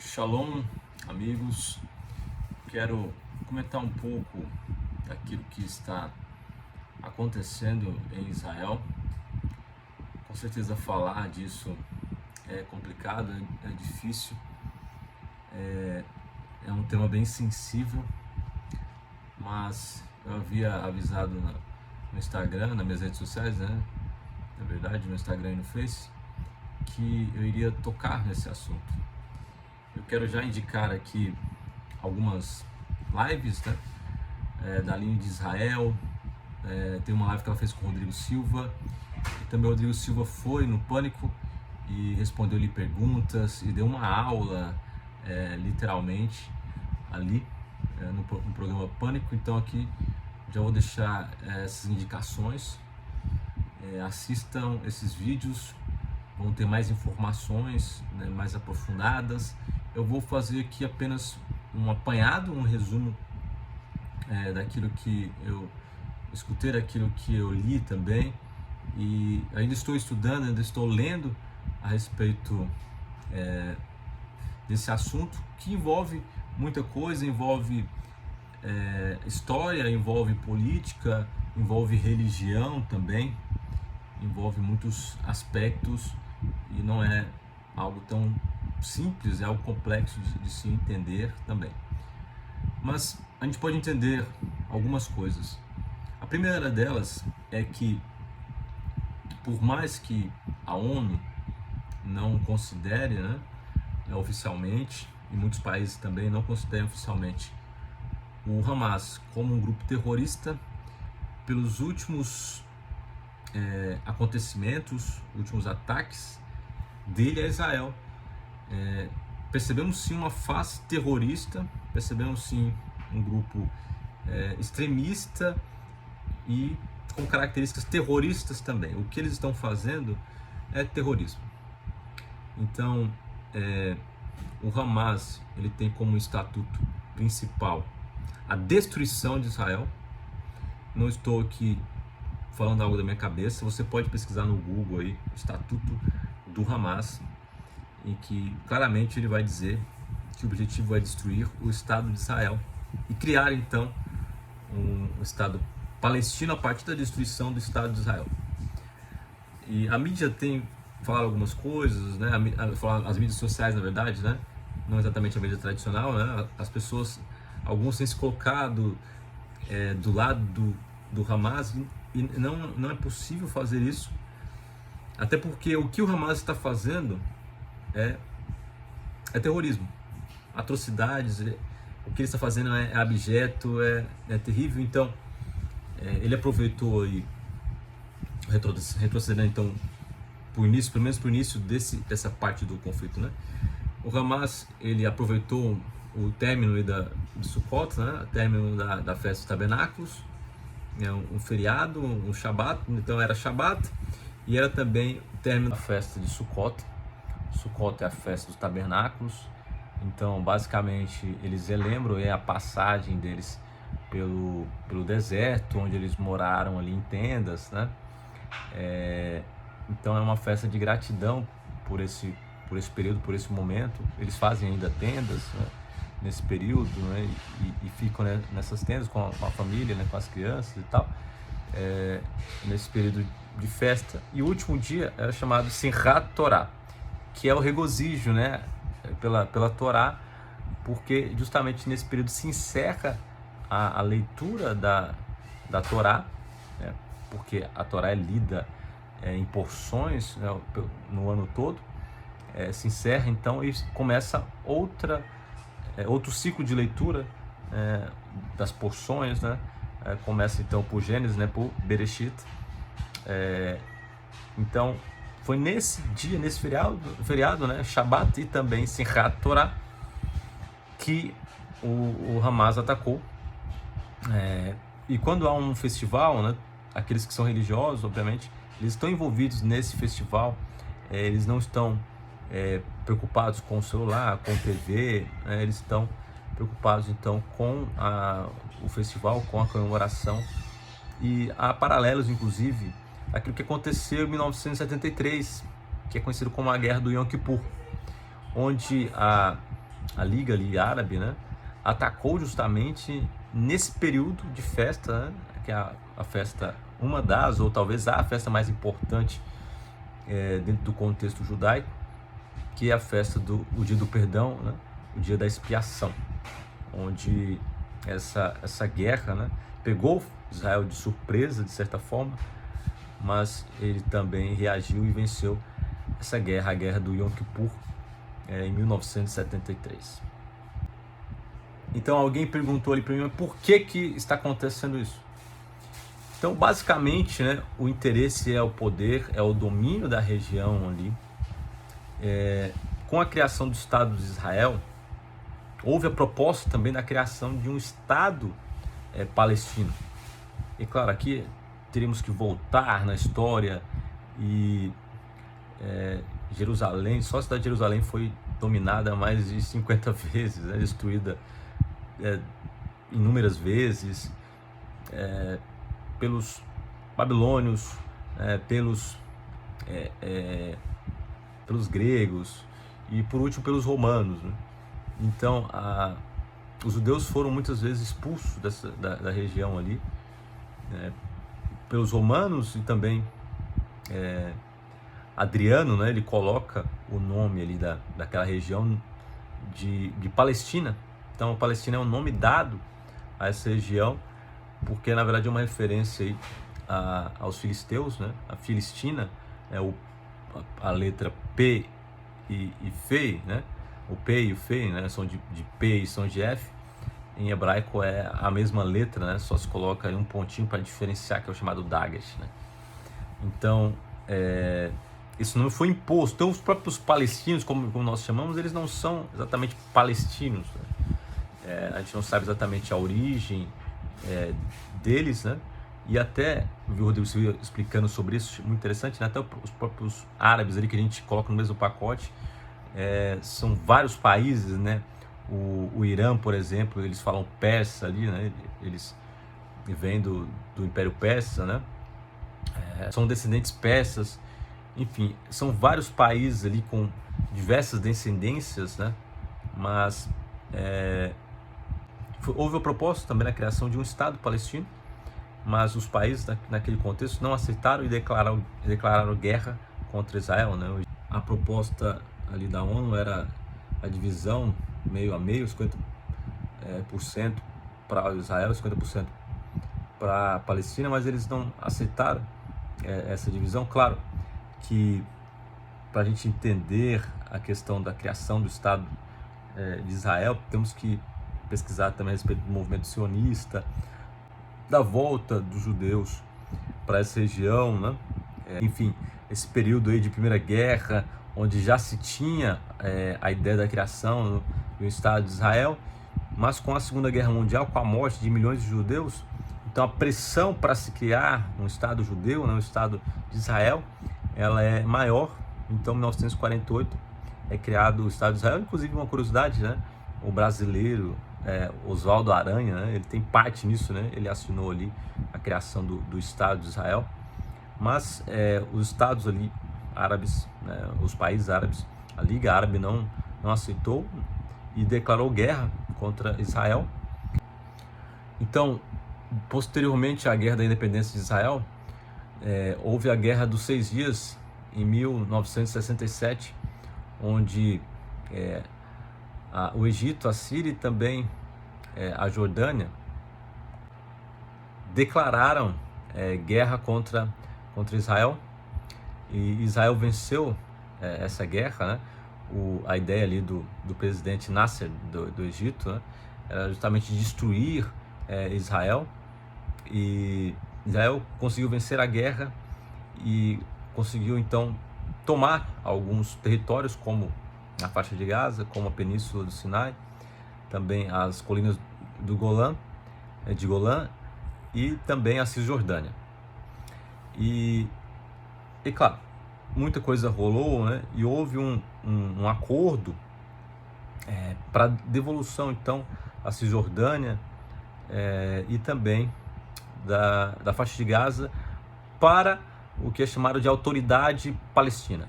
Shalom, amigos. Quero comentar um pouco daquilo que está acontecendo em Israel. Com certeza falar disso é complicado, é difícil, é um tema bem sensível, mas eu havia avisado no Instagram, nas minhas redes sociais, né? Na verdade, no Instagram e no Face, que eu iria tocar nesse assunto. Eu quero já indicar aqui algumas lives, né, da linha de Israel. Tem uma live que ela fez com o Rodrigo Silva, e também o Rodrigo Silva foi no Pânico e respondeu-lhe perguntas e deu uma aula, literalmente, ali no programa Pânico. Então aqui já vou deixar essas indicações. Assistam esses vídeos, vão ter mais informações, né, mais aprofundadas. Eu vou fazer aqui apenas um apanhado, um resumo daquilo que eu escutei, daquilo que eu li também, e ainda estou estudando, ainda estou lendo a respeito desse assunto, que envolve muita coisa, envolve história, envolve política, envolve religião também, envolve muitos aspectos, e não é algo tão simples, é algo complexo de se entender também. Mas a gente pode entender algumas coisas. A primeira delas é que, por mais que a ONU não considere, né, oficialmente, e muitos países também não considerem oficialmente o Hamas como um grupo terrorista, pelos últimos acontecimentos, últimos ataques dele a Israel, percebemos sim uma face terrorista, percebemos sim um grupo extremista e com características terroristas também. O que eles estão fazendo é terrorismo. Então, o Hamas, ele tem como estatuto principal a destruição de Israel. Não estou aqui falando algo da minha cabeça, você pode pesquisar no Google aí, o estatuto do Hamas, em que claramente ele vai dizer que o objetivo é destruir o Estado de Israel e criar então um Estado palestino a partir da destruição do Estado de Israel. E a mídia tem falado algumas coisas, né? As mídias sociais, na verdade, né? Não exatamente a mídia tradicional, né? As pessoas, alguns têm se colocado do lado do Hamas, e não é possível fazer isso, até porque o que o Hamas está fazendo é terrorismo, atrocidades. O que ele está fazendo é abjeto, é terrível. Então ele aproveitou aí, retrocedendo então pelo menos para o início dessa parte do conflito, né? O Hamas, ele aproveitou o término de Sukkot, né? O término da festa dos tabernáculos, um feriado, um Shabat. Então era Shabat e era também o término da festa de Sukkot. Sukkot é a festa dos tabernáculos. Então basicamente eles relembram a passagem deles pelo deserto, onde eles moraram ali em tendas, né? Então é uma festa de gratidão por esse período, por esse momento. Eles fazem ainda tendas, né, nesse período, né, e ficam, né, nessas tendas com a família, né, com as crianças e tal, nesse período de festa. E o último dia era chamado Simchat Torah, que é o regozijo, né, pela Torá, porque justamente nesse período se encerra a leitura da Torá, né, porque a Torá é lida em porções, né, no ano todo. Se encerra então e começa outro ciclo de leitura das porções, né? Começa então por Gênesis, né, por Bereshit. Então foi nesse dia, nesse feriado, né, Shabat, e também Simchat Torah, que o Hamas atacou. E quando há um festival, né, aqueles que são religiosos, obviamente, eles estão envolvidos nesse festival. Eles não estão preocupados com o celular, com TV, né? Eles estão preocupados então com o festival, com a comemoração. E há paralelos, inclusive, àquilo que aconteceu em 1973, que é conhecido como a Guerra do Yom Kippur, onde a Liga ali árabe, né, atacou justamente nesse período de festa, né, que é a festa, uma das, ou talvez a festa mais importante dentro do contexto judaico, que é a festa o dia do perdão, né, o dia da expiação, onde essa guerra, né, pegou Israel de surpresa, de certa forma, mas ele também reagiu e venceu essa guerra, a guerra do Yom Kippur, em 1973. Então alguém perguntou ali para mim, por que está acontecendo isso? Então basicamente, né, o interesse é o poder, é o domínio da região ali. Com a criação do Estado de Israel, houve a proposta também da criação de um Estado palestino. E claro, aqui teríamos que voltar na história e Jerusalém, só a cidade de Jerusalém foi dominada mais de 50 vezes, né, destruída inúmeras vezes pelos babilônios, pelos gregos e por último pelos romanos, né? Então os judeus foram muitas vezes expulsos da região ali pelos romanos, e também Adriano, né, ele coloca o nome ali daquela região de Palestina. Então a Palestina é um nome dado a essa região porque na verdade é uma referência aí aos filisteus, né? A Filistina é a letra P e Fe, né? O P e o Fe, né, são de P e são de F. Em hebraico é a mesma letra, né? Só se coloca aí um pontinho para diferenciar, que é o chamado Dagesh, né? Então, esse nome foi imposto. Então, os próprios palestinos, como nós chamamos, eles não são exatamente palestinos, né? A gente não sabe exatamente a origem deles, né? E até, o Rodrigo Silva explicando sobre isso, muito interessante, né? Até os próprios árabes ali que a gente coloca no mesmo pacote, são vários países, né? O Irã, por exemplo, eles falam persa ali, né? Eles vêm do Império Persa, né? São descendentes persas. Enfim, são vários países ali com diversas descendências, né? Mas houve a proposta também na criação de um Estado palestino, mas os países naquele contexto não aceitaram e declararam guerra contra Israel, né? A proposta ali da ONU era a divisão meio a meio, 50% para Israel, 50% para a Palestina, mas eles não aceitaram essa divisão. Claro que para a gente entender a questão da criação do Estado de Israel, temos que pesquisar também a respeito do movimento sionista, da volta dos judeus para essa região, né? Enfim, esse período aí de Primeira Guerra, onde já se tinha a ideia da criação do Estado de Israel, mas com a Segunda Guerra Mundial, com a morte de milhões de judeus, então a pressão para se criar um Estado judeu, né, um Estado de Israel, ela é maior. Então, em 1948 é criado o Estado de Israel. Inclusive, uma curiosidade, né, o brasileiro Oswaldo Aranha, né, ele tem parte nisso, né, ele assinou ali a criação do Estado de Israel. Mas os estados ali árabes, né, os países árabes, a Liga Árabe não aceitou e declarou guerra contra Israel. Então, posteriormente à Guerra da Independência de Israel, houve a Guerra dos 6 Dias, em 1967, onde o Egito, a Síria e também a Jordânia declararam guerra contra Israel, e Israel venceu essa guerra, né? A ideia ali do presidente Nasser do Egito, né, era justamente destruir Israel, e Israel conseguiu vencer a guerra e conseguiu então tomar alguns territórios, como a faixa de Gaza, como a península do Sinai, também as colinas do Golã, de Golã, e também a Cisjordânia. E claro, muita coisa rolou, né? E houve um acordo para devolução então a Cisjordânia e também da faixa de Gaza para o que é chamado de Autoridade Palestina.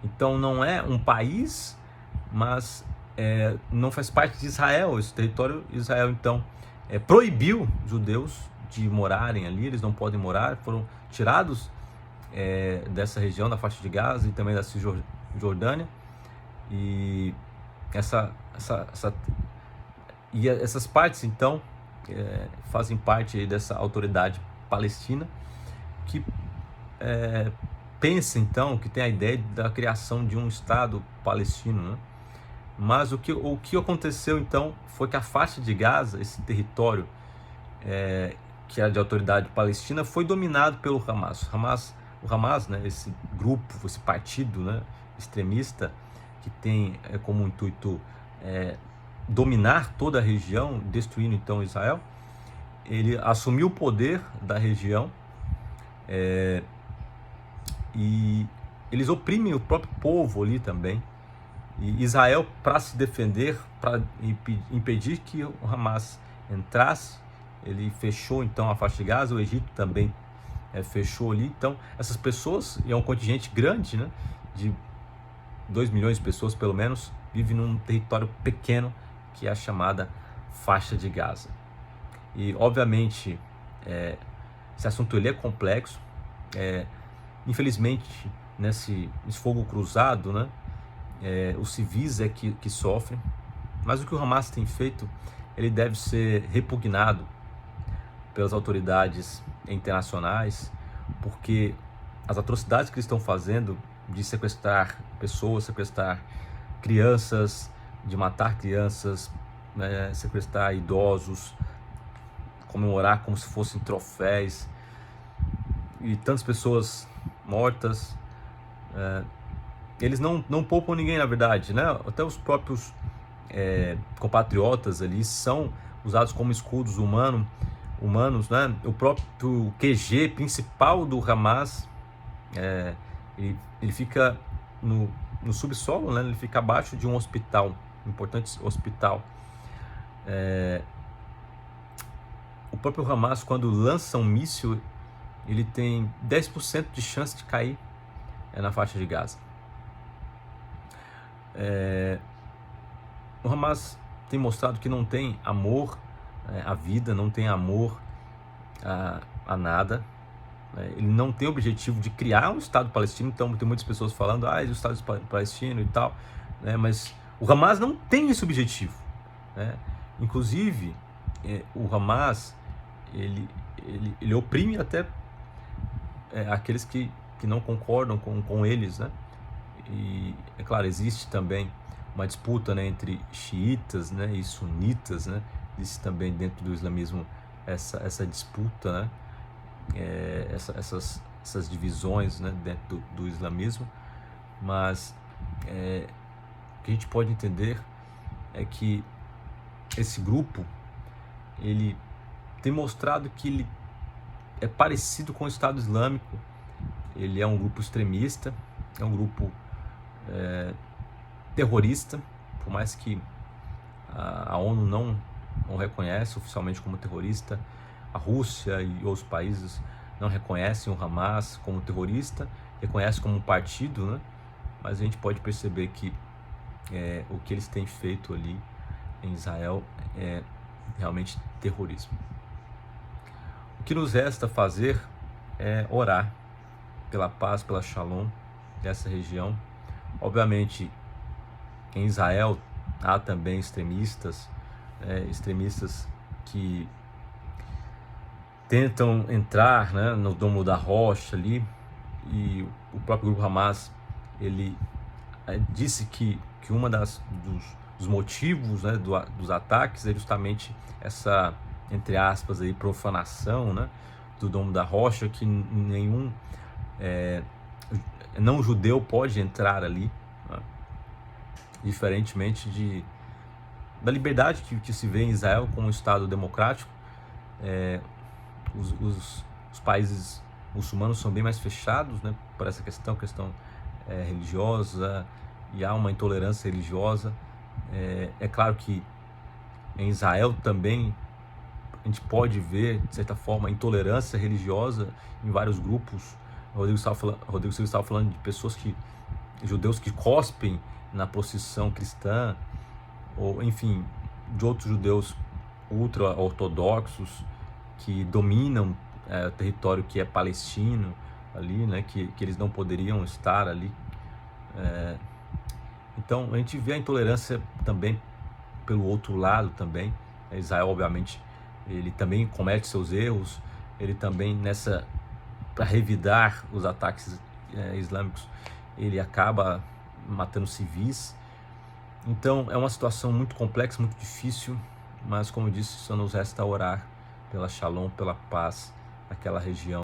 Então não é um país, mas não faz parte de Israel, esse território. Israel então proibiu judeus de morarem ali, eles não podem morar, foram tirados dessa região, da faixa de Gaza e também da Cisjordânia, e essas partes então fazem parte dessa autoridade palestina que pensa então, que tem a ideia da criação de um Estado palestino, né? Mas o que aconteceu então foi que a faixa de Gaza, esse território que era de autoridade palestina, foi dominado pelo Hamas. O Hamas, né, esse grupo, esse partido, né, extremista, que tem como intuito dominar toda a região, destruindo então Israel, ele assumiu o poder da região e eles oprimem o próprio povo ali também. E Israel, para se defender, para impedir que o Hamas entrasse, ele fechou então a faixa de Gaza. O Egito também fechou ali. Então essas pessoas, e é um contingente grande, né, de 2 milhões de pessoas pelo menos, vivem num território pequeno que é a chamada faixa de Gaza. E obviamente esse assunto ele é complexo. Infelizmente, nesse fogo cruzado, né, os civis que sofrem, mas o que o Hamas tem feito, ele deve ser repugnado pelas autoridades internacionais, porque as atrocidades que eles estão fazendo de sequestrar pessoas, sequestrar crianças, de matar crianças, né, sequestrar idosos, comemorar como se fossem troféus, e tantas pessoas mortas, eles não poupam ninguém, na verdade, né? Até os próprios compatriotas ali são usados como escudos humanos, né? O próprio QG principal do Hamas, ele fica no subsolo, né? Ele fica abaixo de um hospital, um importante hospital. O próprio Hamas, quando lança um míssil, ele tem 10% de chance de cair na faixa de Gaza. O Hamas tem mostrado que não tem amor à vida, não tem amor a nada. Ele não tem o objetivo de criar um Estado palestino. Então tem muitas pessoas falando, o Estado palestino e tal, né? Mas o Hamas não tem esse objetivo, né? Inclusive o Hamas ele oprime até aqueles que não concordam com eles, né? E é claro, existe também uma disputa, né, entre xiitas, né, e sunitas, né? Existe também dentro do islamismo essa disputa, né? Essas divisões, né, dentro do islamismo. Mas o que a gente pode entender é que esse grupo ele tem mostrado que ele é parecido com o Estado Islâmico. Ele é um grupo extremista, é um grupo terrorista, por mais que a ONU não reconhece oficialmente como terrorista. A Rússia e outros países não reconhecem o Hamas como terrorista, reconhecem como um partido, né? Mas a gente pode perceber que o que eles têm feito ali em Israel é realmente terrorismo. O que nos resta fazer é orar pela paz, pela shalom dessa região. Obviamente, em Israel há também extremistas que tentam entrar, né, no Domo da Rocha ali, e o próprio grupo Hamas ele disse que uma dos motivos, né, dos ataques é justamente essa, entre aspas, aí, profanação, né, do Domo da Rocha, que nenhum não judeu pode entrar ali, né, diferentemente da liberdade que se vê em Israel como um Estado democrático. Os países muçulmanos são bem mais fechados, né, por essa questão religiosa, e há uma intolerância religiosa. É claro que em Israel também a gente pode ver, de certa forma, intolerância religiosa em vários grupos. O Rodrigo Silva estava falando de judeus que cospem na procissão cristã, ou enfim, de outros judeus ultra-ortodoxos que dominam o território que é palestino ali, né, que eles não poderiam estar ali. Então a gente vê a intolerância também pelo outro lado também. Israel, obviamente, ele também comete seus erros, ele também para revidar os ataques islâmicos, ele acaba matando civis. Então é uma situação muito complexa, muito difícil, mas como eu disse, só nos resta orar pela Shalom, pela paz naquela região.